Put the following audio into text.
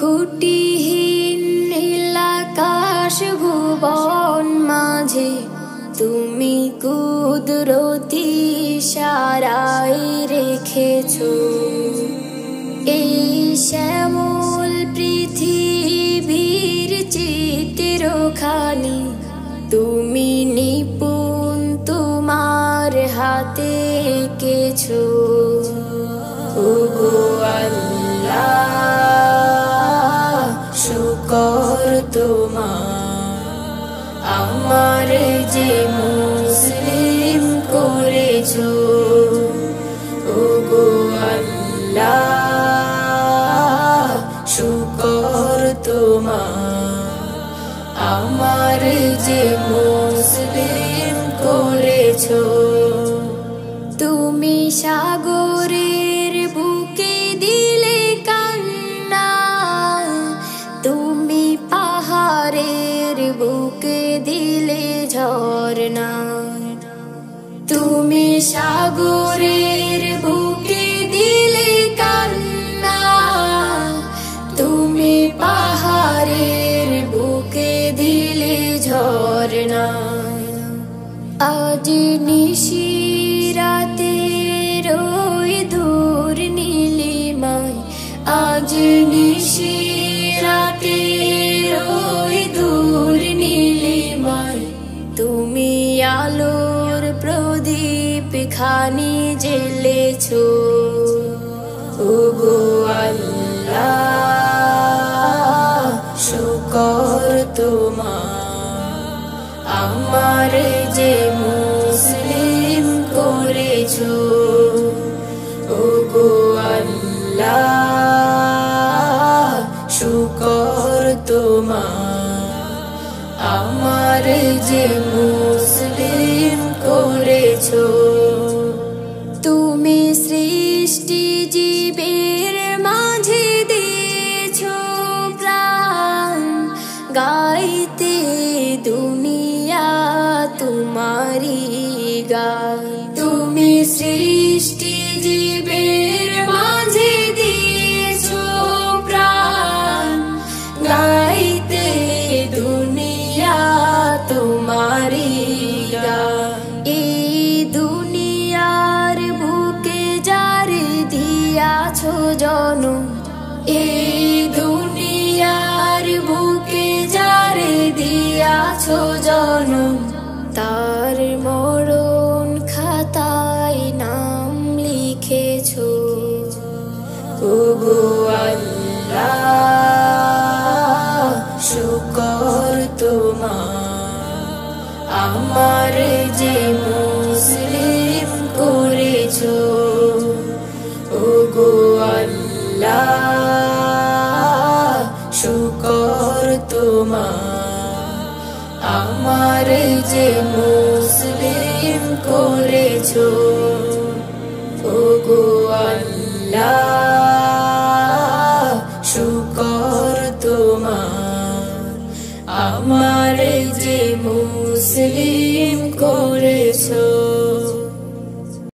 খুঁটিহীন নীলাকাশ ভুবন মাঝে তুমি কুদরতি ইশারায় রেখেছো এই শ্যামল পৃথিবীর চিত্রখানি তুমি নিপুণ তোমার হাতে এঁকেছো। ওগো আল্লাহ শুকর তোমার আমার যে মুসলিম করেছো। ওগো আল্লাহ শুকর তোমার আমার যে মুসলিম করেছো। তুমি সাগরের বুকে দিলে কান্না তুমি পাহাড়ের বুকে দিলে ঝরনা তুমি সাগরের বুকে দিলে কান্না তুমি পাহাড়ের বুকে দিলে ঝরনা। আজ নিশিরাতে রই দূর নীলিমায় আজ নিশিরাতে রই দূর নীলিমায় তুমি আলোর প্রদীপ খানি জ্বেলেছো। ওগো আল্লাহ শুকর তোমার আমার যে মুসলিম করেছো। ওগো আল্লাহ শুকর তোমার আমার যে মুসলিম করেছো। তুমি সৃষ্টি জীবের মাঝে দিয়েছো প্রাণ গাইতে দুনিয়া তোমারি গান। তুমি সৃষ্টি জীবের মাঝে দিয়েছো প্রাণ গাইতে দুনিয়া তোমারি গান। এই দুনিয়ার বুকে যারে দিয়াছো জনম এই দুনিয়ার বুকে যারে দিয়াছো জনম তার মরণ খাতায় নাম লিখেছো। ওগো আল্লাহ শুকর তোমার আমার যে মুসলিম করেছো। ওগো আল্লাহ শুকর তোমার আমার যে মুসলিম করেছো।